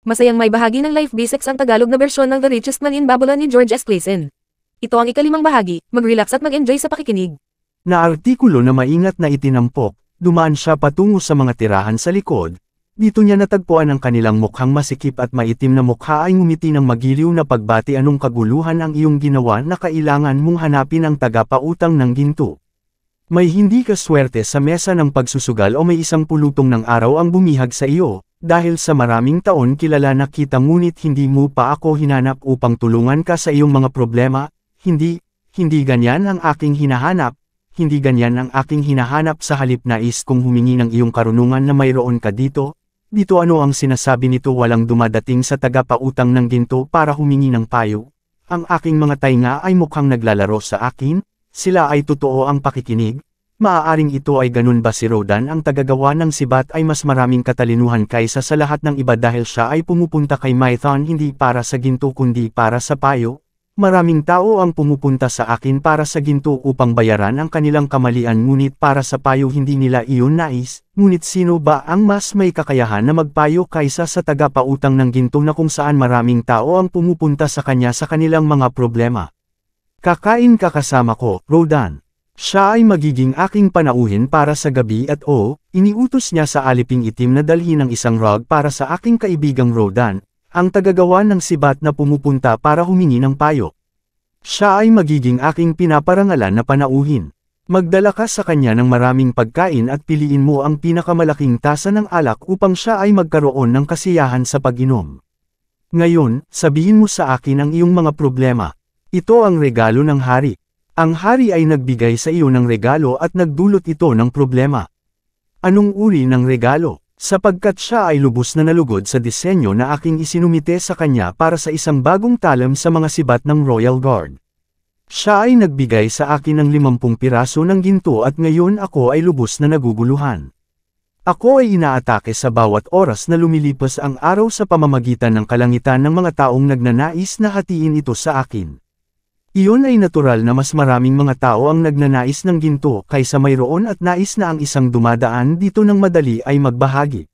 Masayang may bahagi ng Life B6 ang Tagalog na bersyon ng The Richest Man in Babylon ni George S. Clason. Ito ang ikalimang bahagi, mag-relax at mag-enjoy sa pakikinig. Na artikulo na maingat na itinampok, dumaan siya patungo sa mga tirahan sa likod. Dito niya natagpuan ang kanilang mukhang masikip at maitim na mukha ay ngumiti ng magiliw na pagbati. Anong kaguluhan ang iyong ginawa na kailangan mong hanapin ang tagapautang ng ginto? May hindi ka swerte sa mesa ng pagsusugal o may isang pulutong ng araw ang bumihag sa iyo, dahil sa maraming taon kilala na kita ngunit hindi mo pa ako hinanap upang tulungan ka sa iyong mga problema. Hindi ganyan ang aking hinahanap, hindi ganyan ang aking hinahanap. Sa halip nais kong humingi ng iyong karunungan na mayroon ka dito. Dito ano ang sinasabi nito? Walang dumadating sa tagapautang ng ginto para humingi ng payo. Ang aking mga tainga ay mukhang naglalaro sa akin. Sila ay totoo ang pakikinig. Maaaring ito ay ganun ba? Si Rodan ang tagagawa ng sibat ay mas maraming katalinuhan kaysa sa lahat ng iba dahil siya ay pumupunta kay Mython hindi para sa ginto kundi para sa payo. Maraming tao ang pumupunta sa akin para sa ginto upang bayaran ang kanilang kamalian ngunit para sa payo hindi nila iyon nais. Ngunit sino ba ang mas may kakayahan na magpayo kaysa sa tagapautang ng ginto na kung saan maraming tao ang pumupunta sa kanya sa kanilang mga problema? Kakain ka kasama ko, Rodan. Siya ay magiging aking panauhin para sa gabi at iniutos niya sa aliping itim na dalhin ng isang rug para sa aking kaibigang Rodan, ang tagagawa ng sibat na pumupunta para humingi ng payo. Siya ay magiging aking pinaparangalan na panauhin. Magdala ka sa kanya ng maraming pagkain at piliin mo ang pinakamalaking tasa ng alak upang siya ay magkaroon ng kasiyahan sa pag-inom. Ngayon, sabihin mo sa akin ang iyong mga problema. Ito ang regalo ng hari. Ang hari ay nagbigay sa iyo ng regalo at nagdulot ito ng problema. Anong uri ng regalo? Sapagkat siya ay lubos na nalugod sa disenyo na aking isinumite sa kanya para sa isang bagong talam sa mga sibat ng Royal Guard. Siya ay nagbigay sa akin ng 50 piraso ng ginto at ngayon ako ay lubos na naguguluhan. Ako ay inaatake sa bawat oras na lumilipas ang araw sa pamamagitan ng kalangitan ng mga taong nagnanais na hatiin ito sa akin. Iyon ay natural na mas maraming mga tao ang nagnanais ng ginto kaysa mayroon at nais na ang isang dumadaan dito ng madali ay magbahagi.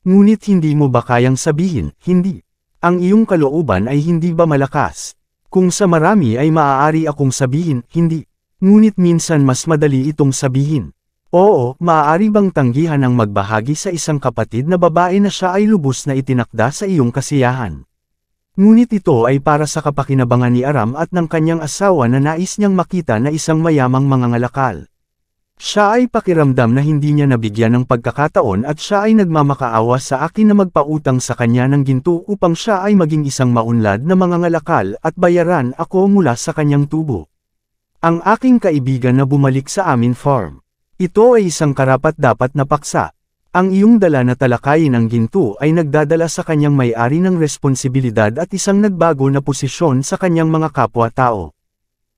Ngunit hindi mo ba kayang sabihin, hindi? Ang iyong kalooban ay hindi ba malakas? Kung sa marami ay maaari akong sabihin, hindi. Ngunit minsan mas madali itong sabihin. Oo, maaari bang tanggihan ang magbahagi sa isang kapatid na babae na siya ay lubos na itinakda sa iyong kasiyahan? Ngunit ito ay para sa kapakinabangan ni Aram at ng kanyang asawa na nais niyang makita na isang mayamang mangangalakal. Siya ay pakiramdam na hindi niya nabigyan ng pagkakataon at siya ay nagmamakaawa sa akin na magpautang sa kanya ng ginto upang siya ay maging isang maunlad na mangangalakal at bayaran ako mula sa kanyang tubo. Ang aking kaibigan na bumalik sa amin farm. Ito ay isang karapat-dapat na paksa. Ang iyong dala na talakayin ang ginto ay nagdadala sa kanyang may-ari ng responsibilidad at isang nagbago na posisyon sa kanyang mga kapwa-tao.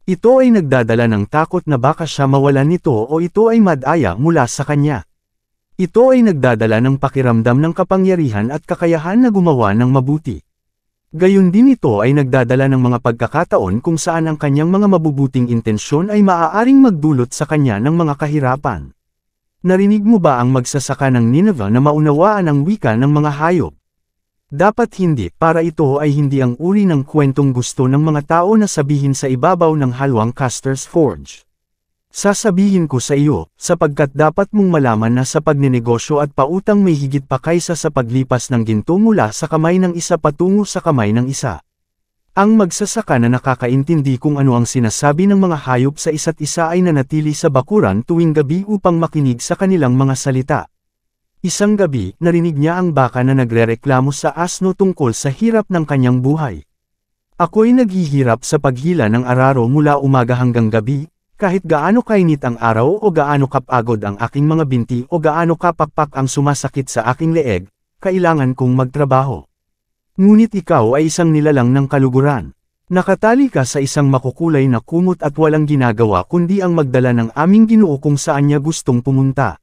Ito ay nagdadala ng takot na baka siya mawalan nito o ito ay madaya mula sa kanya. Ito ay nagdadala ng pakiramdam ng kapangyarihan at kakayahan na gumawa ng mabuti. Gayon din ito ay nagdadala ng mga pagkakataon kung saan ang kanyang mga mabubuting intensyon ay maaaring magdulot sa kanya ng mga kahirapan. Narinig mo ba ang magsasaka ng Nineveh na maunawaan ang wika ng mga hayop? Dapat hindi, para ito ay hindi ang uri ng kwentong gusto ng mga tao na sabihin sa ibabaw ng halwang Caster's Forge. Sasabihin ko sa iyo, sapagkat dapat mong malaman na sa pagnenegosyo at pautang may higit pa kaysa sa paglipas ng ginto mula sa kamay ng isa patungo sa kamay ng isa. Ang magsasaka na nakakaintindi kung ano ang sinasabi ng mga hayop sa isa't isa ay nanatili sa bakuran tuwing gabi upang makinig sa kanilang mga salita. Isang gabi, narinig niya ang baka na nagrereklamo sa asno tungkol sa hirap ng kanyang buhay. Ako'y naghihirap sa paghila ng araro mula umaga hanggang gabi, kahit gaano kainit ang araw o gaano kapagod ang aking mga binti o gaano kapakpak ang sumasakit sa aking leeg, kailangan kong magtrabaho. Ngunit ikaw ay isang nilalang ng kaluguran. Nakatali ka sa isang makukulay na kumot at walang ginagawa kundi ang magdala ng aming Ginoo kung saan niya gustong pumunta.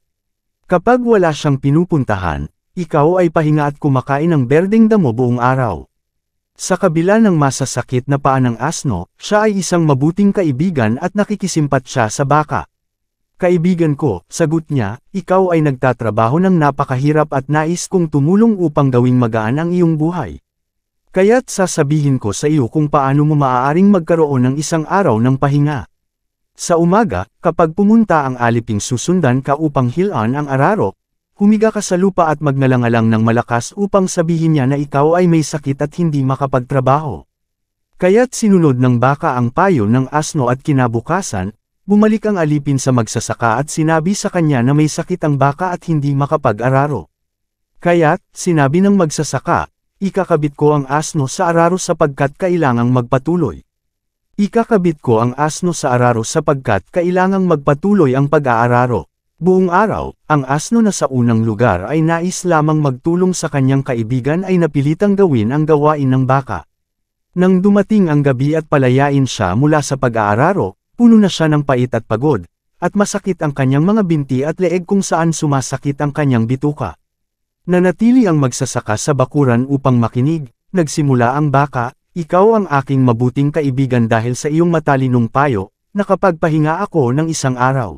Kapag wala siyang pinupuntahan, ikaw ay pahinga at kumakain ng berdeng damo buong araw. Sa kabila ng masasakit na paa ng asno, siya ay isang mabuting kaibigan at nakikisimpat siya sa baka. Kaibigan ko, sagot niya, ikaw ay nagtatrabaho ng napakahirap at nais kong tumulong upang gawing magaan ang iyong buhay. Kaya't sasabihin ko sa iyo kung paano mo maaaring magkaroon ng isang araw ng pahinga. Sa umaga, kapag pumunta ang aliping susundan ka upang hilaan ang araro, humiga ka sa lupa at magnalangalang ng malakas upang sabihin niya na ikaw ay may sakit at hindi makapagtrabaho. Kaya't sinunod ng baka ang payo ng asno at kinabukasan, bumalik ang alipin sa magsasaka at sinabi sa kanya na may sakit ang baka at hindi makapag-araro. Kaya't, sinabi ng magsasaka, ikakabit ko ang asno sa araro sapagkat kailangang magpatuloy. Ikakabit ko ang asno sa araro sapagkat kailangang magpatuloy ang pag-aararo. Buong araw, ang asno na sa unang lugar ay nais lamang magtulong sa kanyang kaibigan ay napilitang gawin ang gawain ng baka. Nang dumating ang gabi at palayain siya mula sa pag-aararo, puno na siya ng pait at pagod, at masakit ang kanyang mga binti at leeg kung saan sumasakit ang kanyang bituka. Nanatili ang magsasaka sa bakuran upang makinig, nagsimula ang baka, ikaw ang aking mabuting kaibigan dahil sa iyong matalinong payo, nakapagpahinga ako ng isang araw.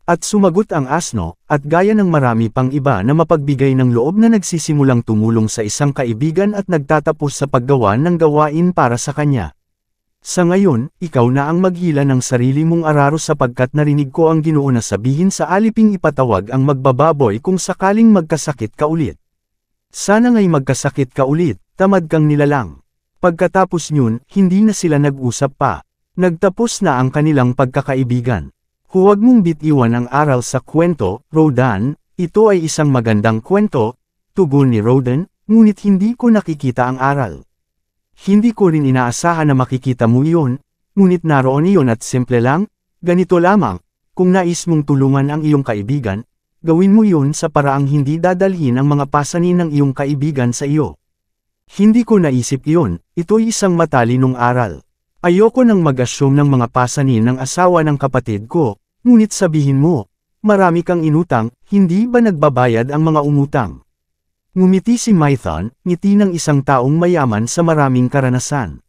At sumagot ang asno, at gaya ng marami pang iba na mapagbigay ng loob na nagsisimulang tumulong sa isang kaibigan at nagtatapos sa paggawa ng gawain para sa kanya. Sa ngayon, ikaw na ang maghila ng sarili mong araro sapagkat narinig ko ang Ginoo na sabihin sa aliping ipatawag ang magbababoy kung sakaling magkasakit ka ulit. Sana nga'y magkasakit ka ulit, tamad kang nilalang. Pagkatapos nyun, hindi na sila nag-usap pa. Nagtapos na ang kanilang pagkakaibigan. Huwag mong bitiwan ang aral sa kwento, Rodan, ito ay isang magandang kwento, tugon ni Rodan, ngunit hindi ko nakikita ang aral. Hindi ko rin inaasahan na makikita mo iyon, ngunit naroon iyon at simple lang, ganito lamang, kung nais mong tulungan ang iyong kaibigan, gawin mo iyon sa paraang hindi dadalhin ang mga pasanin ng iyong kaibigan sa iyo. Hindi ko naisip iyon, ito'y isang matalinong aral. Ayoko nang mag-assume ng mga pasanin ng asawa ng kapatid ko, ngunit sabihin mo, marami kang inutang, hindi ba nagbabayad ang mga umutang? Ngumiti si Mython, ngiti ng isang taong mayaman sa maraming karanasan.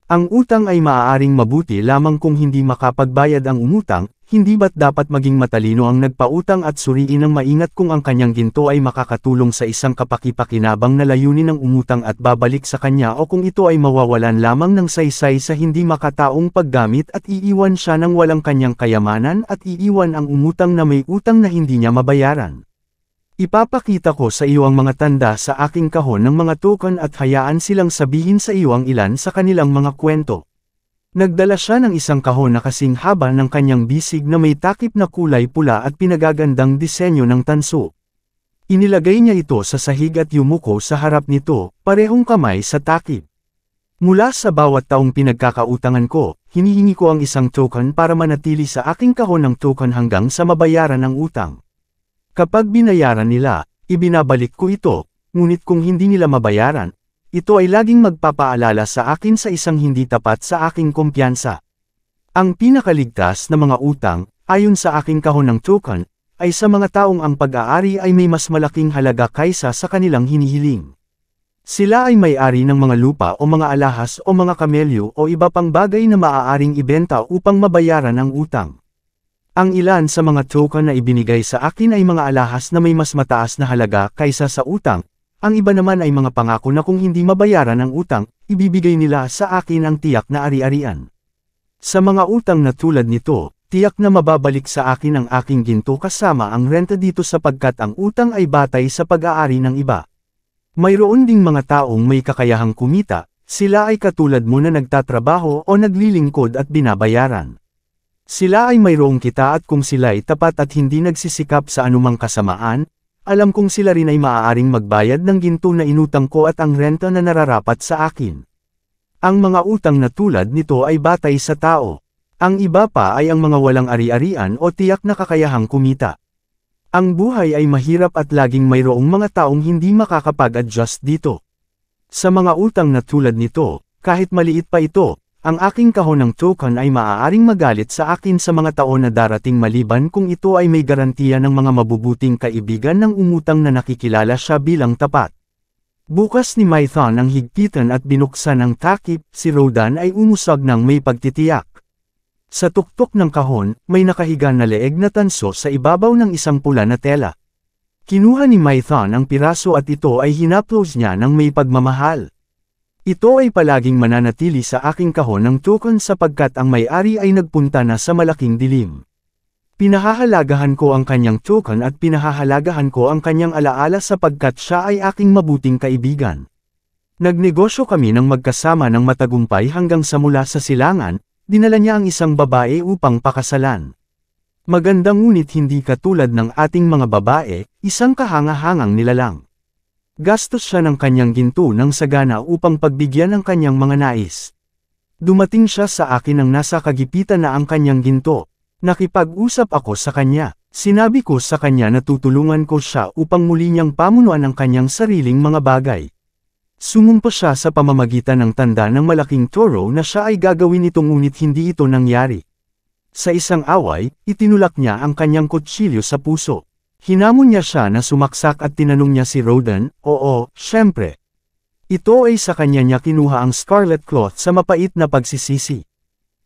Ang utang ay maaaring mabuti lamang kung hindi makapagbayad ang umutang, hindi ba't dapat maging matalino ang nagpautang at suriin ng maingat kung ang kanyang ginto ay makakatulong sa isang kapaki-pakinabang na layunin ng umutang at babalik sa kanya o kung ito ay mawawalan lamang ng saysay sa hindi makataong paggamit at iiwan siya ng walang kanyang kayamanan at iiwan ang umutang na may utang na hindi niya mabayaran. Ipapakita ko sa iyo ang mga tanda sa aking kahon ng mga token at hayaan silang sabihin sa iyo ang ilan sa kanilang mga kwento. Nagdala siya ng isang kahon na kasing haba ng kanyang bisig na may takip na kulay pula at pinagagandang disenyo ng tanso. Inilagay niya ito sa sahig at yumuko sa harap nito, parehong kamay sa takip. Mula sa bawat taong pinagkakautangan ko, hinihingi ko ang isang token para manatili sa aking kahon ng token hanggang sa mabayaran ang utang. Kapag binayaran nila, ibinabalik ko ito, ngunit kung hindi nila mabayaran, ito ay laging magpapaalala sa akin sa isang hindi tapat sa aking kumpiyansa. Ang pinakaligtas na mga utang, ayon sa aking kahon ng token, ay sa mga taong ang pag-aari ay may mas malaking halaga kaysa sa kanilang hinihiling. Sila ay may-ari ng mga lupa o mga alahas o mga kamelyo o iba pang bagay na maaaring ibenta upang mabayaran ang utang. Ang ilan sa mga token na ibinigay sa akin ay mga alahas na may mas mataas na halaga kaysa sa utang, ang iba naman ay mga pangako na kung hindi mabayaran ang utang, ibibigay nila sa akin ang tiyak na ari-arian. Sa mga utang na tulad nito, tiyak na mababalik sa akin ang aking ginto kasama ang renta dito sapagkat ang utang ay batay sa pag-aari ng iba. Mayroon ding mga taong may kakayahang kumita, sila ay katulad mo na nagtatrabaho o naglilingkod at binabayaran. Sila ay mayroong kita at kung sila ay tapat at hindi nagsisikap sa anumang kasamaan, alam kong sila rin ay maaaring magbayad ng ginto na inutang ko at ang renta na nararapat sa akin. Ang mga utang na tulad nito ay batay sa tao. Ang iba pa ay ang mga walang ari-arian o tiyak na kakayahang kumita. Ang buhay ay mahirap at laging mayroong mga taong hindi makakapag-adjust dito. Sa mga utang na tulad nito, kahit maliit pa ito, ang aking kahon ng token ay maaaring magalit sa akin sa mga taon na darating maliban kung ito ay may garantiya ng mga mabubuting kaibigan ng umutang na nakikilala siya bilang tapat. Bukas ni Mython ang higpitan at binuksan ang takip, si Rodan ay umusag ng may pagtitiyak. Sa tuktok ng kahon, may nakahiga na leeg na tanso sa ibabaw ng isang pula na tela. Kinuha ni Mython ang piraso at ito ay hinaplos niya ng may pagmamahal. Ito ay palaging mananatili sa aking kahon ng token sapagkat ang may-ari ay nagpunta na sa malaking dilim. Pinahahalagahan ko ang kanyang token at pinahahalagahan ko ang kanyang alaala sapagkat siya ay aking mabuting kaibigan. Nagnegosyo kami ng magkasama ng matagumpay hanggang sa mula sa silangan, dinala niya ang isang babae upang pakasalan. Magandang ngunit hindi katulad ng ating mga babae, isang kahanga-hangang nilalang. Gastos siya ng kanyang ginto ng sagana upang pagbigyan ng kanyang mga nais. Dumating siya sa akin nang nasa kagipitan na ang kanyang ginto. Nakipag-usap ako sa kanya. Sinabi ko sa kanya na tutulungan ko siya upang muli niyang pamunuan ang kanyang sariling mga bagay. Sumumpa siya sa pamamagitan ng tanda ng malaking toro na siya ay gagawin ito ngunit hindi ito nangyari. Sa isang away, itinulak niya ang kanyang kutsilyo sa puso. Hinamon niya siya na sumaksak at tinanong niya si Rodan, oo, syempre. Ito ay sa kanya niya kinuha ang scarlet cloth sa mapait na pagsisisi.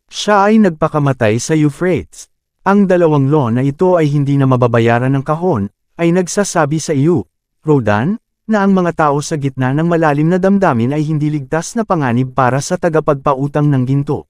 Siya ay nagpakamatay sa Euphrates. Ang dalawang law na ito ay hindi na mababayaran ng kahon, ay nagsasabi sa iyo, Rodan, na ang mga tao sa gitna ng malalim na damdamin ay hindi ligtas na panganib para sa tagapagpautang ng ginto.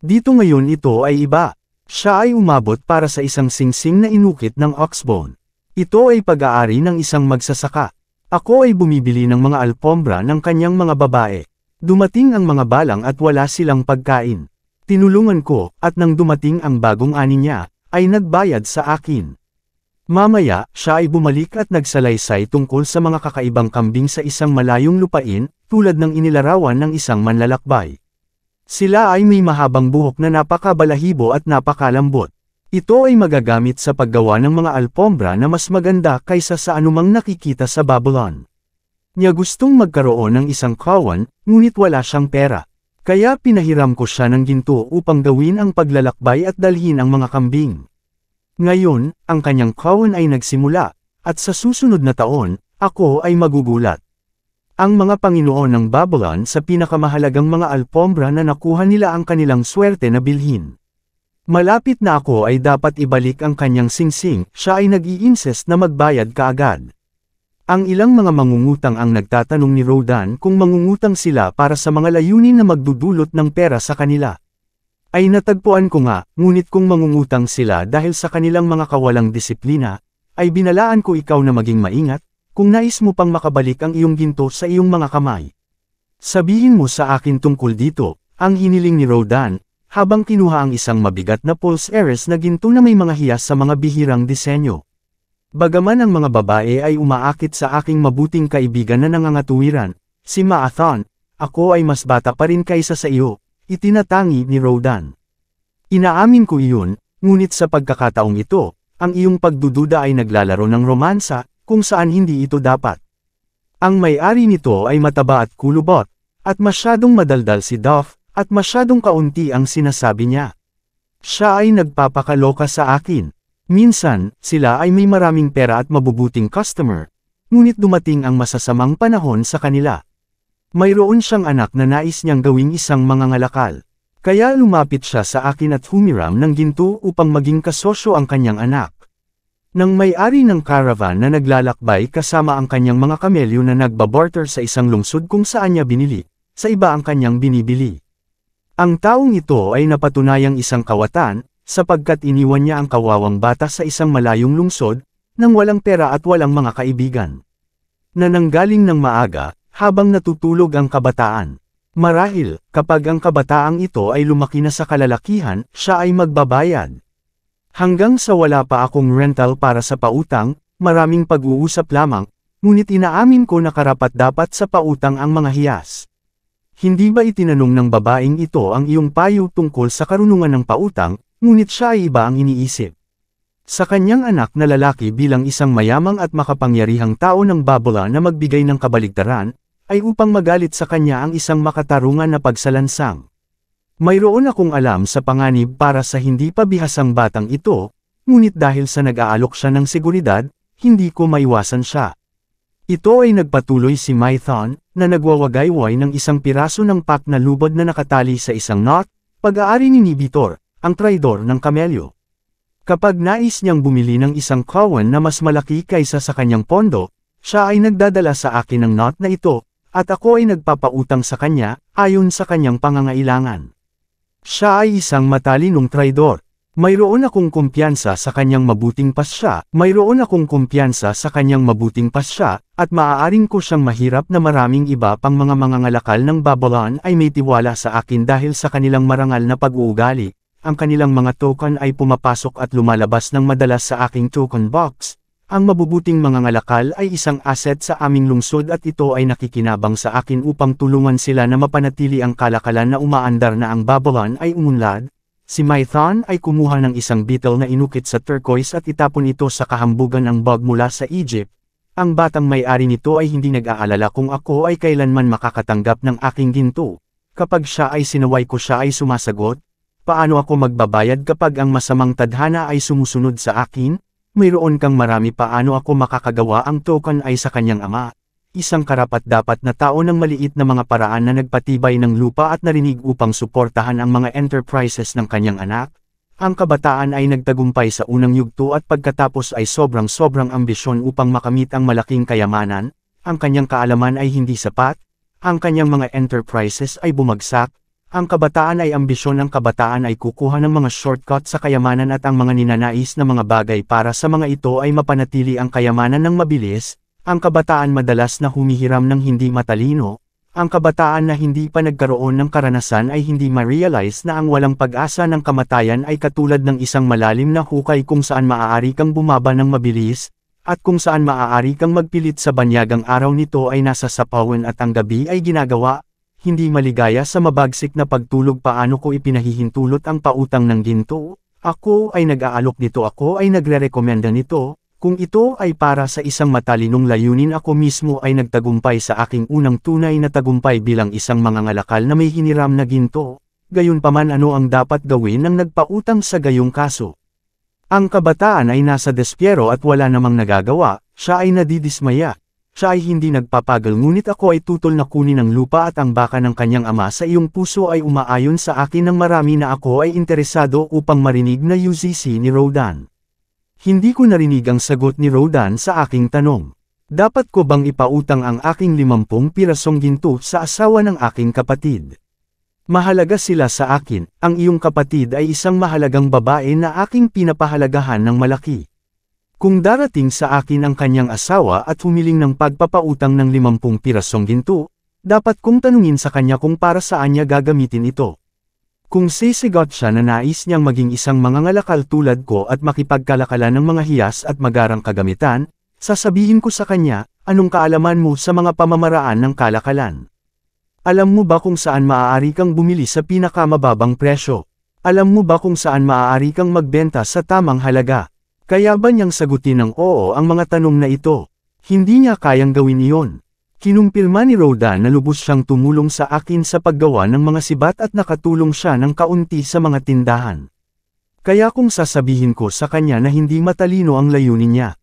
Dito ngayon ito ay iba. Siya ay umabot para sa isang singsing na inukit ng oxbone. Ito ay pag-aari ng isang magsasaka. Ako ay bumibili ng mga alpombra ng kanyang mga babae. Dumating ang mga balang at wala silang pagkain. Tinulungan ko, at nang dumating ang bagong ani niya, ay nagbayad sa akin. Mamaya, siya ay bumalik at nagsalaysay tungkol sa mga kakaibang kambing sa isang malayong lupain, tulad ng inilarawan ng isang manlalakbay. Sila ay may mahabang buhok na napakabalahibo at napakalambot. Ito ay magagamit sa paggawa ng mga alpombra na mas maganda kaysa sa anumang nakikita sa Babylon. Niya gustong magkaroon ng isang kawan, ngunit wala siyang pera. Kaya pinahiram ko siya ng ginto upang gawin ang paglalakbay at dalhin ang mga kambing. Ngayon, ang kanyang kawan ay nagsimula, at sa susunod na taon, ako ay magugulat. Ang mga Panginoon ng Babylon sa pinakamahalagang mga alpombra na nakuha nila ang kanilang swerte na bilhin. Malapit na ako ay dapat ibalik ang kanyang singsing, siya ay nag-i-insist na magbayad kaagad. Ang ilang mga mangungutang ang nagtatanong ni Rodan kung mangungutang sila para sa mga layunin na magdudulot ng pera sa kanila. Ay natagpuan ko nga, ngunit kung mangungutang sila dahil sa kanilang mga kawalang disiplina, ay binalaan ko ikaw na maging maingat, kung nais mo pang makabalik ang iyong ginto sa iyong mga kamay. Sabihin mo sa akin tungkol dito, ang hiniling ni Rodan, habang kinuha ang isang mabigat na pulse heiress na ginto na may mga hiyas sa mga bihirang disenyo. Bagaman ang mga babae ay umaakit sa aking mabuting kaibigan na nangangatuwiran, si Maathon, ako ay mas bata pa rin kaysa sa iyo. Itinatangi ni Rodan. Inaamin ko iyon, ngunit sa pagkakataong ito, ang iyong pagdududa ay naglalaro ng romansa, kung saan hindi ito dapat. Ang may-ari nito ay mataba at kulubot, at masyadong madaldal si Duff, at masyadong kaunti ang sinasabi niya. Siya ay nagpapakaloka sa akin. Minsan, sila ay may maraming pera at mabubuting customer, ngunit dumating ang masasamang panahon sa kanila. Mayroon siyang anak na nais niyang gawing isang mangangalakal. Kaya lumapit siya sa akin at humiram ng ginto upang maging kasosyo ang kanyang anak. Nang may-ari ng caravan na naglalakbay kasama ang kanyang mga kamelyo na nagbabarter sa isang lungsod kung saan niya binili, sa iba ang kanyang binibili. Ang taong ito ay napatunayang isang kawatan, sapagkat iniwan niya ang kawawang bata sa isang malayong lungsod, nang walang pera at walang mga kaibigan. Nananggaling ng maaga, habang natutulog ang kabataan. Marahil, kapag ang kabataang ito ay lumaki na sa kalalakihan, siya ay magbabayad. Hanggang sa wala pa akong rental para sa pautang, maraming pag-uusap lamang, ngunit inaamin ko na karapat-dapat sa pautang ang mga hiyas. Hindi ba itinanong ng babaeng ito ang iyong payo tungkol sa karunungan ng pautang, ngunit siya ay iba ang iniisip. Sa kanyang anak na lalaki bilang isang mayamang at makapangyarihang tao ng Babylon na magbigay ng kabaligtaran, ay upang magalit sa kanya ang isang makatarungan na pagsalansang. Mayroon akong alam sa panganib para sa hindi pa bihasang batang ito, ngunit dahil sa nag-aalok siya ng seguridad, hindi ko maiwasan siya. Ito ay nagpatuloy si Mython, na nagwawagayway ng isang piraso ng pak na lubod na nakatali sa isang knot, pag-aari ni Nibitor, ang traidor ng kamelyo. Kapag nais niyang bumili ng isang kawan na mas malaki kaysa sa kanyang pondo, siya ay nagdadala sa akin ng knot na ito, at ako ay nagpapautang sa kanya, ayon sa kanyang pangangailangan. Siya ay isang matalinong traidor. Mayroon akong kumpiyansa sa kanyang mabuting pasya, at maaaring ko siyang mahirap na maraming iba pang mga mangangalakal ng Babylon ay may tiwala sa akin dahil sa kanilang marangal na pag-uugali. Ang kanilang mga token ay pumapasok at lumalabas ng madalas sa aking token box. Ang mabubuting mangangalakal ay isang asset sa aming lungsod at ito ay nakikinabang sa akin upang tulungan sila na mapanatili ang kalakalan na umaandar na ang Babylon ay umunlad. Si Mython ay kumuha ng isang beetle na inukit sa turquoise at itapon ito sa kahambugan ng bog mula sa Egypt. Ang batang may-ari nito ay hindi nag-aalala kung ako ay kailanman makakatanggap ng aking ginto. Kapag siya ay sinaway ko siya ay sumasagot, paano ako magbabayad kapag ang masamang tadhana ay sumusunod sa akin? Mayroon kang marami paano ako makakagawa ang token ay sa kanyang ama. Isang karapat-dapat na tao ng maliit na mga paraan na nagpatibay ng lupa at narinig upang suportahan ang mga enterprises ng kanyang anak. Ang kabataan ay nagtagumpay sa unang yugto at pagkatapos ay sobrang ambisyon upang makamit ang malaking kayamanan. Ang kanyang kaalaman ay hindi sapat. Ang kanyang mga enterprises ay bumagsak. Ang kabataan ay ambisyon, ang kabataan ay kukuha ng mga shortcut sa kayamanan at ang mga ninanais na mga bagay para sa mga ito ay mapanatili ang kayamanan ng mabilis. Ang kabataan madalas na humihiram ng hindi matalino. Ang kabataan na hindi pa nagkaroon ng karanasan ay hindi ma-realize na ang walang pag-asa ng kamatayan ay katulad ng isang malalim na hukay kung saan maaari kang bumaba ng mabilis, at kung saan maaari kang magpilit sa banyagang araw nito ay nasa sapawan at ang gabi ay ginagawa. Hindi maligaya sa mabagsik na pagtulog. Paano ko ipinahihintulot ang pautang ng ginto? Ako ay nag-aalok nito, ako ay nagre-rekomenda nito. Kung ito ay para sa isang matalinong layunin, ako mismo ay nagtagumpay sa aking unang tunay na tagumpay bilang isang mangangalakal na may hiniram na ginto. Gayunpaman, ano ang dapat gawin ng nagpautang sa gayong kaso? Ang kabataan ay nasa despero at wala namang nagagawa, siya ay nadidismaya. Siya ay hindi nagpapagal, ngunit ako ay tutol na kunin ang lupa at ang baka ng kanyang ama. Sa iyong puso ay umaayon sa akin ng marami na ako ay interesado upang marinig na UZC ni Rodan. Hindi ko narinig ang sagot ni Rodan sa aking tanong. Dapat ko bang ipautang ang aking 50 pirasong ginto sa asawa ng aking kapatid? Mahalaga sila sa akin. Ang iyong kapatid ay isang mahalagang babae na aking pinapahalagahan ng malaki. Kung darating sa akin ang kanyang asawa at humiling ng pagpapautang ng 50 pirasong ginto, dapat kong tanungin sa kanya kung para saan niya gagamitin ito. Kung sisigot siya na nais niyang maging isang mangangalakal tulad ko at makipagkalakalan ng mga hiyas at magarang kagamitan, sasabihin ko sa kanya, anong kaalaman mo sa mga pamamaraan ng kalakalan? Alam mo ba kung saan maaari kang bumili sa pinakamababang presyo? Alam mo ba kung saan maaari kang magbenta sa tamang halaga? Kaya ba niyang sagutin ng oo ang mga tanong na ito? Hindi niya kayang gawin iyon. Kinumpirma ni Rodan na lubos siyang tumulong sa akin sa paggawa ng mga sibat at nakatulong siya ng kaunti sa mga tindahan. Kaya kung sasabihin ko sa kanya na hindi matalino ang layunin niya,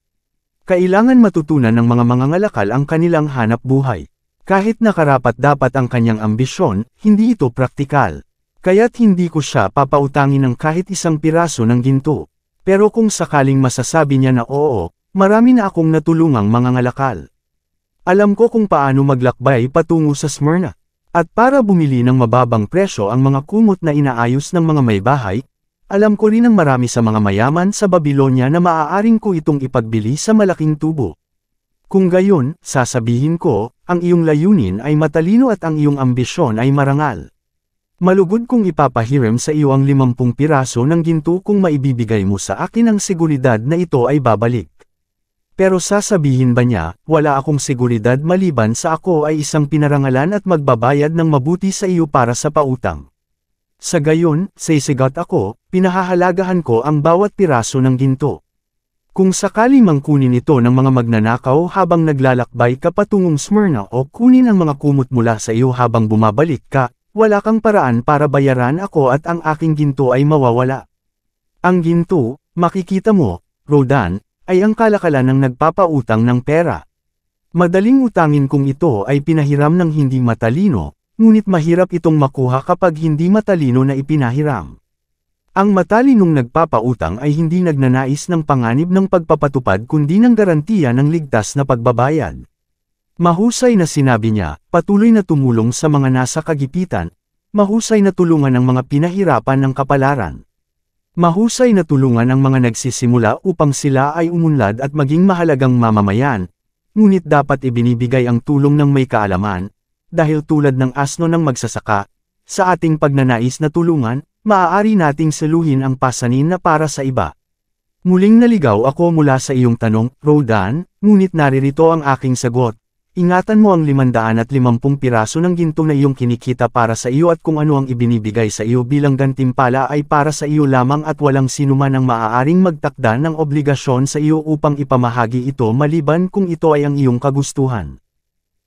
kailangan matutunan ng mga mangangalakal ang kanilang hanap buhay. Kahit nakarapat-dapat ang kanyang ambisyon, hindi ito praktikal. Kaya't hindi ko siya papautangin ng kahit isang piraso ng ginto. Pero kung sakaling masasabi niya na oo, marami na akong natulungang mangangalakal. Alam ko kung paano maglakbay patungo sa Smyrna. At para bumili ng mababang presyo ang mga kumot na inaayos ng mga may bahay, alam ko rin ang marami sa mga mayaman sa Babylonia na maaaring ko itong ipagbili sa malaking tubo. Kung gayon, sasabihin ko, ang iyong layunin ay matalino at ang iyong ambisyon ay marangal. Malugod kong ipapahiram sa iyo ang 50 piraso ng ginto kung maibibigay mo sa akin ang seguridad na ito ay babalik. Pero sasabihin ba niya, wala akong seguridad maliban sa ako ay isang pinarangalan at magbabayad ng mabuti sa iyo para sa pautang? Sa gayon, sisigat ako, pinahahalagahan ko ang bawat piraso ng ginto. Kung sakali mang kunin ito ng mga magnanakaw habang naglalakbay ka patungong Smyrna o kunin ang mga kumot mula sa iyo habang bumabalik ka, wala kang paraan para bayaran ako at ang aking ginto ay mawawala. Ang ginto, makikita mo, Rodan, ay ang kalakalan ng nagpapautang ng pera. Madaling utangin kung ito ay pinahiram ng hindi matalino, ngunit mahirap itong makuha kapag hindi matalino na ipinahiram. Ang matalinong nagpapautang ay hindi nagnanais ng panganib ng pagpapatupad kundi ng garantiya ng ligtas na pagbabayad. Mahusay na sinabi niya, patuloy na tumulong sa mga nasa kagipitan, mahusay na tulungan ang mga pinahirapan ng kapalaran. Mahusay na tulungan ang mga nagsisimula upang sila ay umunlad at maging mahalagang mamamayan, ngunit dapat ibinibigay ang tulong ng may kaalaman, dahil tulad ng asno ng magsasaka, sa ating pagnanais na tulungan, maaari nating saluhin ang pasanin na para sa iba. Muling naligaw ako mula sa iyong tanong, Rodan, ngunit naririto ang aking sagot. Ingatan mo ang 550 piraso ng ginto na iyong kinikita para sa iyo at kung ano ang ibinibigay sa iyo bilang gantimpala ay para sa iyo lamang at walang sinuman ang maaaring magtakda ng obligasyon sa iyo upang ipamahagi ito maliban kung ito ay ang iyong kagustuhan.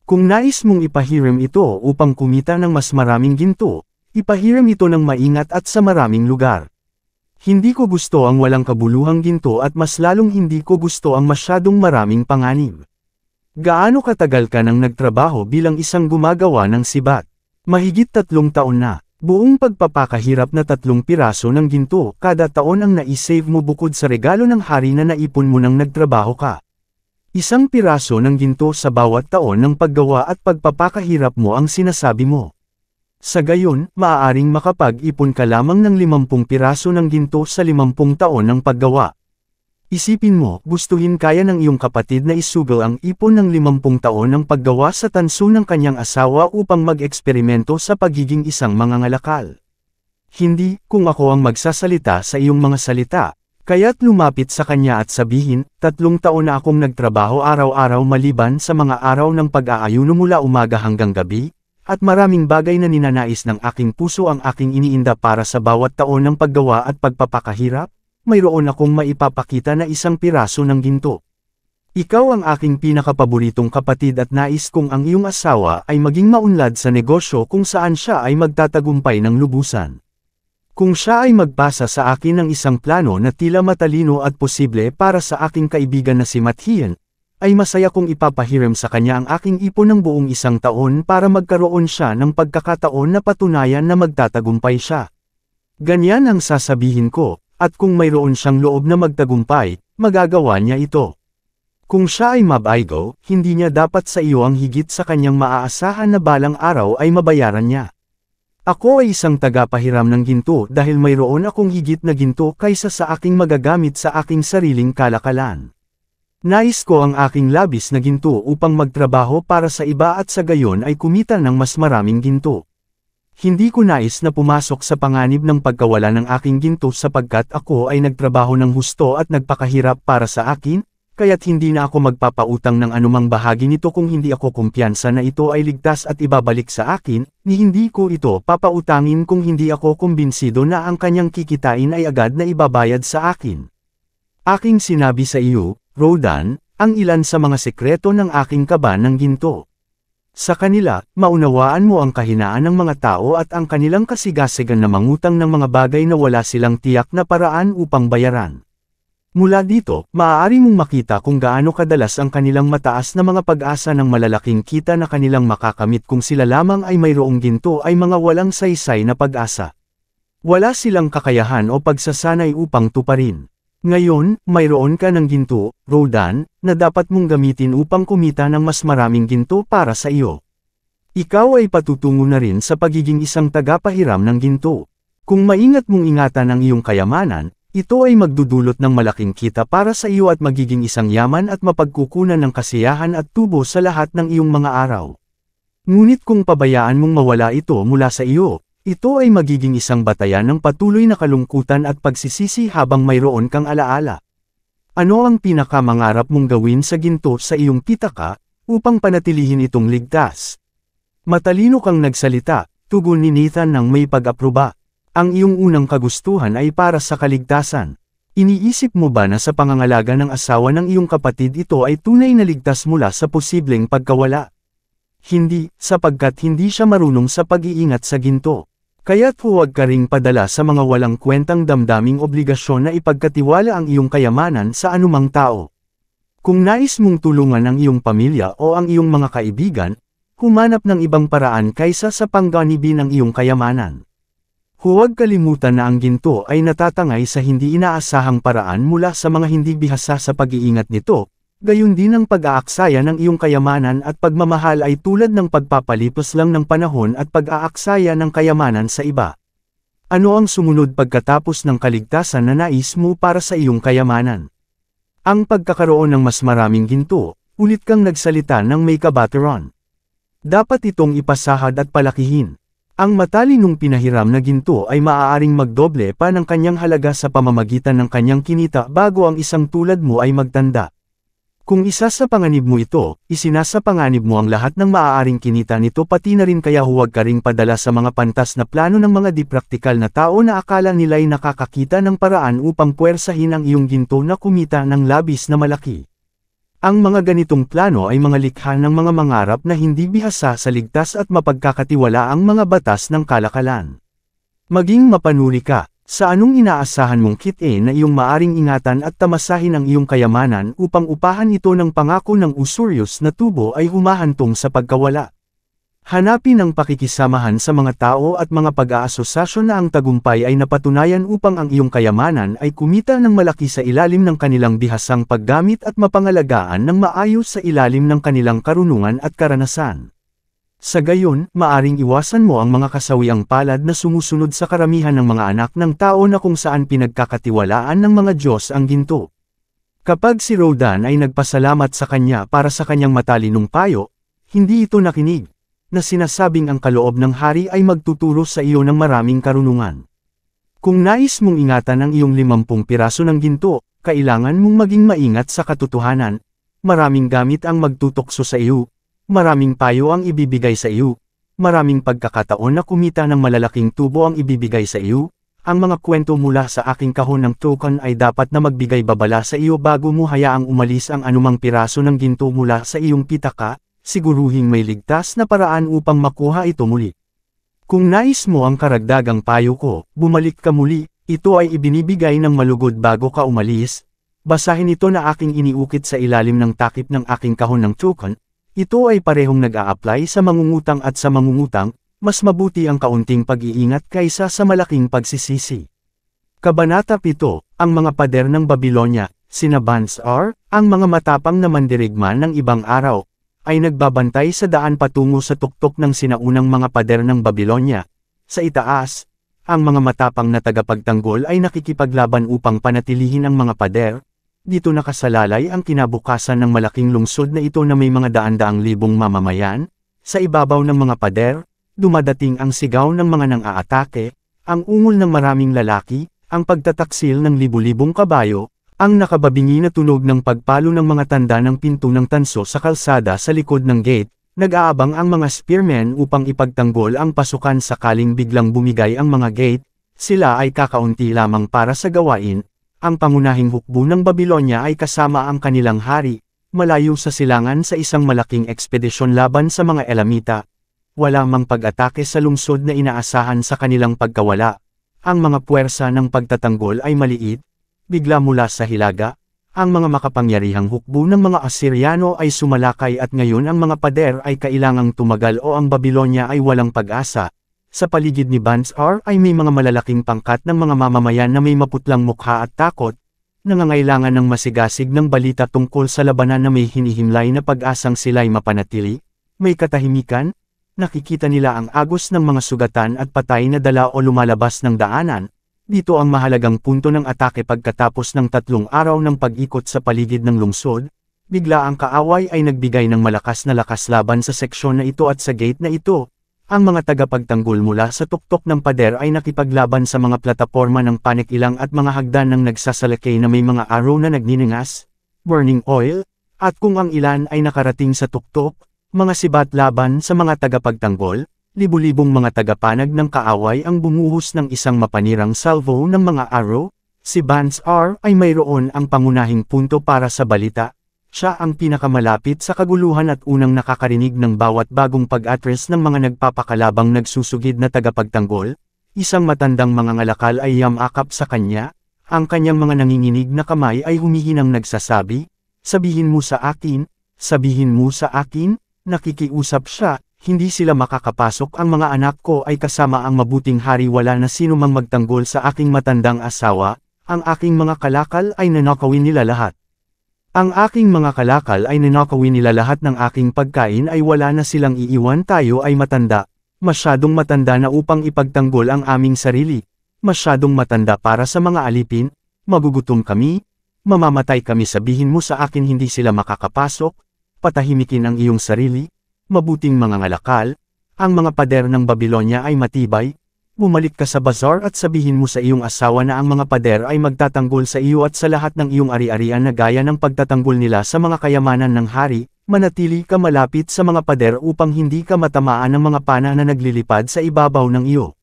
Kung nais mong ipahiram ito upang kumita ng mas maraming ginto, ipahiram ito ng maingat at sa maraming lugar. Hindi ko gusto ang walang kabuluhang ginto at mas lalong hindi ko gusto ang masyadong maraming panganib. Gaano katagal ka nang nagtrabaho bilang isang gumagawa ng sibat? Mahigit 3 taon na. Buong pagpapakahirap na 3 piraso ng ginto kada taon ang naisave mo bukod sa regalo ng hari na naipon mo nang nagtrabaho ka. 1 piraso ng ginto sa bawat taon ng paggawa at pagpapakahirap mo ang sinasabi mo. Sa gayon, maaaring makapag-ipon ka lamang ng 50 piraso ng ginto sa 50 taon ng paggawa. Isipin mo, gustuhin kaya ng iyong kapatid na isugal ang ipon ng 50 taon ng paggawa sa tanso ng kanyang asawa upang mag-eksperimento sa pagiging isang mangangalakal. Hindi, kung ako ang magsasalita sa iyong mga salita, kaya't lumapit sa kanya at sabihin, 3 taon na akong nagtrabaho araw-araw maliban sa mga araw ng pag-aayuno mula umaga hanggang gabi, at maraming bagay na ninanais ng aking puso ang aking iniinda para sa bawat taon ng paggawa at pagpapakahirap. Mayroon akong maipapakita na 1 piraso ng ginto. Ikaw ang aking pinakapaboritong kapatid at nais kong ang iyong asawa ay maging maunlad sa negosyo kung saan siya ay magtatagumpay ng lubusan. Kung siya ay magpasa sa akin ng isang plano na tila matalino at posible para sa aking kaibigan na si Mathian, ay masaya kong ipapahiram sa kanya ang aking ipon ng buong 1 taon para magkaroon siya ng pagkakataon na patunayan na magtatagumpay siya. Ganyan ang sasabihin ko. At kung mayroon siyang loob na magtagumpay, magagawa niya ito. Kung siya ay mabaygo, hindi niya dapat sa iyo ang higit sa kanyang maaasahan na balang araw ay mabayaran niya. Ako ay isang tagapahiram ng ginto dahil mayroon akong higit na ginto kaysa sa aking magagamit sa aking sariling kalakalan. Nais ko ang aking labis na ginto upang magtrabaho para sa iba at sa gayon ay kumita ng mas maraming ginto. Hindi ko nais na pumasok sa panganib ng pagkawala ng aking ginto sapagkat ako ay nagtrabaho ng husto at nagpakahirap para sa akin, kaya't hindi na ako magpapautang ng anumang bahagi nito kung hindi ako kumpiyansa na ito ay ligtas at ibabalik sa akin, ni hindi ko ito papautangin kung hindi ako kumbinsido na ang kanyang kikitain ay agad na ibabayad sa akin. Aking sinabi sa iyo, Rodan, ang ilan sa mga sekreto ng aking kaba ng ginto. Sa kanila, maunawaan mo ang kahinaan ng mga tao at ang kanilang kasigasigan na mangutang ng mga bagay na wala silang tiyak na paraan upang bayaran. Mula dito, maaari mong makita kung gaano kadalas ang kanilang mataas na mga pag-asa ng malalaking kita na kanilang makakamit kung sila lamang ay mayroong ginto ay mga walang saysay na pag-asa. Wala silang kakayahan o pagsasanay upang tuparin. Ngayon, mayroon ka ng ginto, Rodan, na dapat mong gamitin upang kumita ng mas maraming ginto para sa iyo. Ikaw ay patutungo na rin sa pagiging isang tagapahiram ng ginto. Kung maingat mong ingatan ang iyong kayamanan, ito ay magdudulot ng malaking kita para sa iyo at magiging isang yaman at mapagkukunan ng kasiyahan at tubo sa lahat ng iyong mga araw. Ngunit kung pabayaan mong mawala ito mula sa iyo, ito ay magiging isang batayan ng patuloy na kalungkutan at pagsisisi habang mayroon kang alaala. Ano ang pinakamangarap mong gawin sa ginto sa iyong pitaka, upang panatilihin itong ligtas? Matalino kang nagsalita, tugon ni Nathan ng may pag-aproba. Ang iyong unang kagustuhan ay para sa kaligtasan. Iniisip mo ba na sa pangangalaga ng asawa ng iyong kapatid ito ay tunay na ligtas mula sa posibleng pagkawala? Hindi, sapagkat hindi siya marunong sa pag-iingat sa ginto. Kaya't huwag ka ring padala sa mga walang kwentang damdaming obligasyon na ipagkatiwala ang iyong kayamanan sa anumang tao. Kung nais mong tulungan ang iyong pamilya o ang iyong mga kaibigan, humanap ng ibang paraan kaysa sa pangganibin ang iyong kayamanan. Huwag kalimutan na ang ginto ay natatangay sa hindi inaasahang paraan mula sa mga hindi bihasa sa pag-iingat nito, gayon din ang pag-aaksaya ng iyong kayamanan at pagmamahal ay tulad ng pagpapalipas lang ng panahon at pag-aaksaya ng kayamanan sa iba. Ano ang sumunod pagkatapos ng kaligtasan na nais mo para sa iyong kayamanan? Ang pagkakaroon ng mas maraming ginto, ulit kang nagsalita ng may kabateron. Dapat itong ipasahad at palakihin. Ang matalinong pinahiram na ginto ay maaaring magdoble pa ng kanyang halaga sa pamamagitan ng kanyang kinita bago ang isang tulad mo ay magtanda. Kung isa sa panganib mo ito, isinasa panganib mo ang lahat ng maaaring kinita nito pati na rin kaya huwag ka ring padala sa mga pantas na plano ng mga di-praktikal na tao na akala nila'y nakakakita ng paraan upang puwersahin ang iyong ginto na kumita ng labis na malaki. Ang mga ganitong plano ay mga likha ng mga mangarap na hindi bihasa sa ligtas at mapagkakatiwalaang mga batas ng kalakalan. Maging mapanuri ka, sa anong inaasahan mong kitain na iyong maaring ingatan at tamasahin ang iyong kayamanan upang upahan ito ng pangako ng usurious na tubo ay humahantong sa pagkawala. Hanapin ang pakikisamahan sa mga tao at mga pag-aasosasyon na ang tagumpay ay napatunayan upang ang iyong kayamanan ay kumita ng malaki sa ilalim ng kanilang bihasang paggamit at mapangalagaan ng maayos sa ilalim ng kanilang karunungan at karanasan. Sa gayon, maaring iwasan mo ang mga kasawiang palad na sumusunod sa karamihan ng mga anak ng tao na kung saan pinagkakatiwalaan ng mga Diyos ang ginto. Kapag si Rodan ay nagpasalamat sa kanya para sa kanyang matalinong payo, hindi ito nakinig, na sinasabing ang kaloob ng hari ay magtuturo sa iyo ng maraming karunungan. Kung nais mong ingatan ang iyong 50 piraso ng ginto, kailangan mong maging maingat sa katotohanan. Maraming gamit ang magtutukso sa iyo, maraming payo ang ibibigay sa iyo, maraming pagkakataon na kumita ng malalaking tubo ang ibibigay sa iyo. Ang mga kwento mula sa aking kahon ng token ay dapat na magbigay babala sa iyo bago mo hayaang umalis ang anumang piraso ng ginto mula sa iyong pitaka. Siguruhing may ligtas na paraan upang makuha ito muli. Kung nais mo ang karagdagang payo ko, bumalik ka muli, ito ay ibinibigay ng malugod bago ka umalis. Basahin ito na aking iniukit sa ilalim ng takip ng aking kahon ng token. Ito ay parehong nag-a-apply sa mangungutang at sa mangungutang, mas mabuti ang kaunting pag-iingat kaysa sa malaking pagsisisi. Kabanata 7, ang mga pader ng Babilonya, sina Bansar, ang mga matapang na mandirigma ng ibang araw, ay nagbabantay sa daan patungo sa tuktok ng sinaunang mga pader ng Babilonya. Sa itaas, ang mga matapang na tagapagtanggol ay nakikipaglaban upang panatilihin ang mga pader. Dito nakasalalay ang kinabukasan ng malaking lungsod na ito na may mga daan-daang libong mamamayan. Sa ibabaw ng mga pader, dumadating ang sigaw ng mga nang-aatake, ang ungol ng maraming lalaki, ang pagtataksil ng libu-libong kabayo, ang nakababingi na tunog ng pagpalo ng mga tanda ng pinto ng tanso sa kalsada sa likod ng gate. Nag-aabang ang mga spearmen upang ipagtanggol ang pasukan sakaling biglang bumigay ang mga gate. Sila ay kakaunti lamang para sa gawain. Ang pangunahing hukbo ng Babilonya ay kasama ang kanilang hari, malayo sa silangan sa isang malaking ekspedisyon laban sa mga Elamita. Wala mang pag-atake sa lungsod na inaasahan sa kanilang pagkawala. Ang mga puwersa ng pagtatanggol ay maliit. Bigla mula sa hilaga, ang mga makapangyarihang hukbo ng mga Asiryano ay sumalakay at ngayon ang mga pader ay kailangang tumagal o ang Babilonya ay walang pag-asa. Sa paligid ni Bansar ay may mga malalaking pangkat ng mga mamamayan na may maputlang mukha at takot, nangangailangan ng masigasig ng balita tungkol sa labanan na may hinihimlay na pag-asang sila'y mapanatili. May katahimikan, nakikita nila ang agos ng mga sugatan at patay na dala o lumalabas ng daanan. Dito ang mahalagang punto ng atake pagkatapos ng 3 araw ng pag-ikot sa paligid ng lungsod. Bigla ang kaaway ay nagbigay ng malakas na lakas laban sa seksyon na ito at sa gate na ito. Ang mga tagapagtanggol mula sa tuktok ng pader ay nakipaglaban sa mga plataporma ng panikilang at mga hagdan ng nagsasalakay na may mga araw na nagniningas, burning oil, at kung ang ilan ay nakarating sa tuktok, mga sibat laban sa mga tagapagtanggol. Libu-libong mga tagapanag ng kaaway ang bumuhos ng isang mapanirang salvo ng mga arrow. Si Bansar ay mayroon ang pangunahing punto para sa balita. Siya ang pinakamalapit sa kaguluhan at unang nakakarinig ng bawat bagong pag-address ng mga nagpapakalabang nagsusugid na tagapagtanggol. Isang matandang mga ngalakal ay yamakap sa kanya. Ang kanyang mga nanginginig na kamay ay humihinang nagsasabi, "Sabihin mo sa akin, sabihin mo sa akin." Nakikiusap siya. hindi sila makakapasok. Ang mga anak ko ay kasama ang mabuting hari, wala na sino mang magtanggol sa aking matandang asawa, ang aking mga kalakal ay nanakawin nila lahat. Ang aking mga kalakal ay nanakawin nila lahat ng aking pagkain, ay wala na silang iiwan. Tayo ay matanda, masyadong matanda na upang ipagtanggol ang aming sarili, masyadong matanda para sa mga alipin, magugutom kami, mamamatay kami. Sabihin mo sa akin hindi sila makakapasok, patahimikin ang iyong sarili, mabuting mga ngalakal, ang mga pader ng Babilonya ay matibay. Bumalik ka sa bazar at sabihin mo sa iyong asawa na ang mga pader ay magtatanggol sa iyo at sa lahat ng iyong ari-arian na gaya ng pagtatanggol nila sa mga kayamanan ng hari. Manatili ka malapit sa mga pader upang hindi ka matamaan ng mga pana na naglilipad sa ibabaw ng iyo.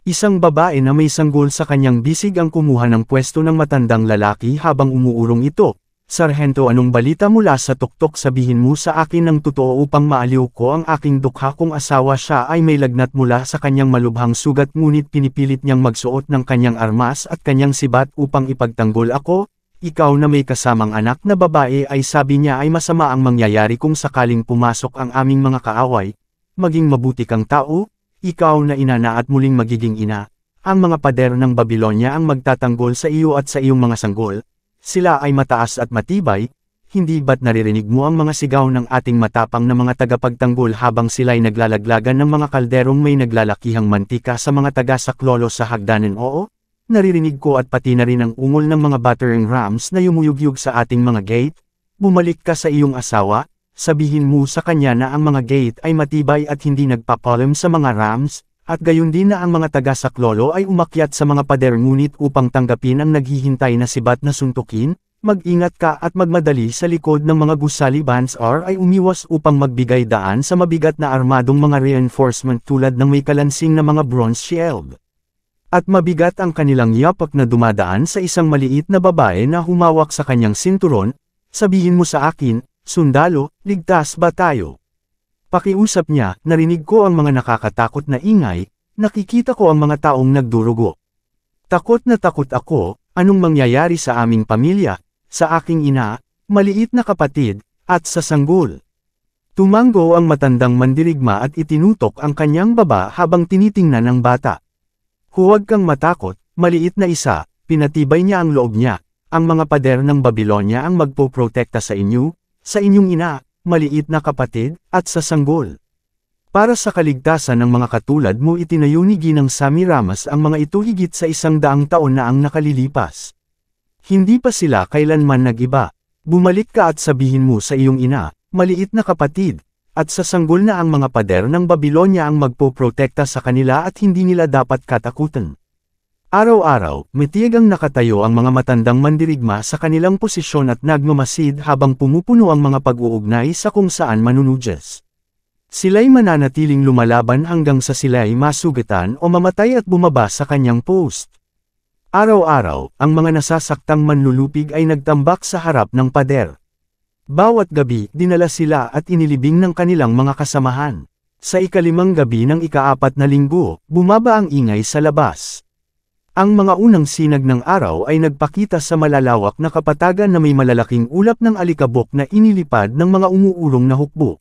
Isang babae na may sanggol sa kanyang bisig ang kumuha ng pwesto ng matandang lalaki habang umuurong ito. Sarhento, anong balita mula sa tuktok? Sabihin mo sa akin ng totoo upang maaliw ko ang aking dukha. Kung asawa siya ay may lagnat mula sa kanyang malubhang sugat, ngunit pinipilit niyang magsuot ng kanyang armas at kanyang sibat upang ipagtanggol ako. Ikaw na may kasamang anak na babae, ay sabi niya ay masama ang mangyayari kung sakaling pumasok ang aming mga kaaway. Maging mabuti kang tao, ikaw na ina na at muling magiging ina. Ang mga pader ng Babilonya ang magtatanggol sa iyo at sa iyong mga sanggol. Sila ay mataas at matibay. Hindi ba't naririnig mo ang mga sigaw ng ating matapang na mga tagapagtanggol habang sila'y naglalaglagan ng mga kalderong may naglalakihang mantika sa mga taga-saklolo sa hagdanan? Oo, naririnig ko, at pati na rin ang ungol ng mga battering rams na yumuyugyug sa ating mga gate. Bumalik ka sa iyong asawa, sabihin mo sa kanya na ang mga gate ay matibay at hindi nagpapalam sa mga rams. At gayon din na ang mga taga-saklolo ay umakyat sa mga pader, ngunit upang tanggapin ang naghihintay na sibat na suntukin. Mag-ingat ka at magmadali sa likod ng mga gusali. Bansar ay umiwas upang magbigay daan sa mabigat na armadong mga reinforcement tulad ng may kalansing na mga bronze shield. At mabigat ang kanilang yapak na dumadaan sa isang maliit na babae na humawak sa kanyang sinturon. Sabihin mo sa akin, sundalo, ligtas ba tayo? Pakiusap niya, narinig ko ang mga nakakatakot na ingay, nakikita ko ang mga taong nagdurugo. Takot na takot ako, anong mangyayari sa aming pamilya, sa aking ina, maliit na kapatid, at sa sanggol. Tumango ang matandang mandirigma at itinutok ang kanyang baba habang tinitingnan ng bata. Huwag kang matakot, maliit na isa, pinatibay niya ang loob niya. Ang mga pader ng Babilonya ang magpoprotekta sa inyo, sa inyong ina, maliit na kapatid, at sa sanggol. Para sa kaligtasan ng mga katulad mo, itinayo ni Ginang Samiramas ang mga ito higit sa 100 taon na ang nakalilipas. Hindi pa sila kailanman nag-iba. Bumalik ka at sabihin mo sa iyong ina, maliit na kapatid, at sa sanggol na ang mga pader ng Babilonya ang magpoprotekta sa kanila at hindi nila dapat katakutan. Araw-araw, matiyagang nakatayo ang mga matandang mandirigma sa kanilang posisyon at nagmamasid habang pumupuno ang mga pag-uugnay sa kung saan manunudyas. Sila'y mananatiling lumalaban hanggang sa sila'y masugatan o mamatay at bumaba sa kanyang post. Araw-araw, ang mga nasasaktang manlulupig ay nagtambak sa harap ng pader. Bawat gabi, dinala sila at inilibing ng kanilang mga kasamahan. Sa ikalimang gabi ng ika-4 na linggo, bumaba ang ingay sa labas. Ang mga unang sinag ng araw ay nagpakita sa malalawak na kapatagan na may malalaking ulap ng alikabok na inilipad ng mga umuurong na hukbo.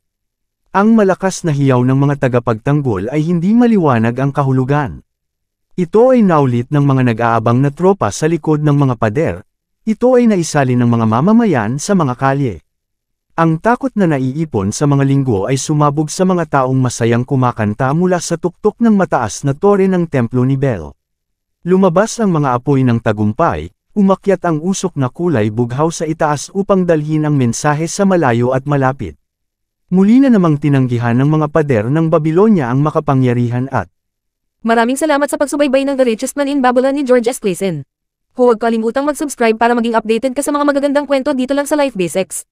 Ang malakas na hiyaw ng mga tagapagtanggol ay hindi maliwanag ang kahulugan. Ito ay naulit ng mga nag-aabang na tropa sa likod ng mga pader. Ito ay naisalin ng mga mamamayan sa mga kalye. Ang takot na naiipon sa mga linggo ay sumabog sa mga taong masayang kumakanta mula sa tuktok ng mataas na tore ng templo ni Bel. Lumabas ang mga apoy ng tagumpay, umakyat ang usok na kulay bughaw sa itaas upang dalhin ang mensahe sa malayo at malapit. Muli na namang tinanggihan ng mga pader ng Babilonya ang makapangyarihan at Maraming salamat sa pagsubaybay ng The Richest Man in Babylon ni George S. Clason. Huwag kalimutang mag-subscribe para maging updated ka sa mga magagandang kwento dito lang sa Life Basics.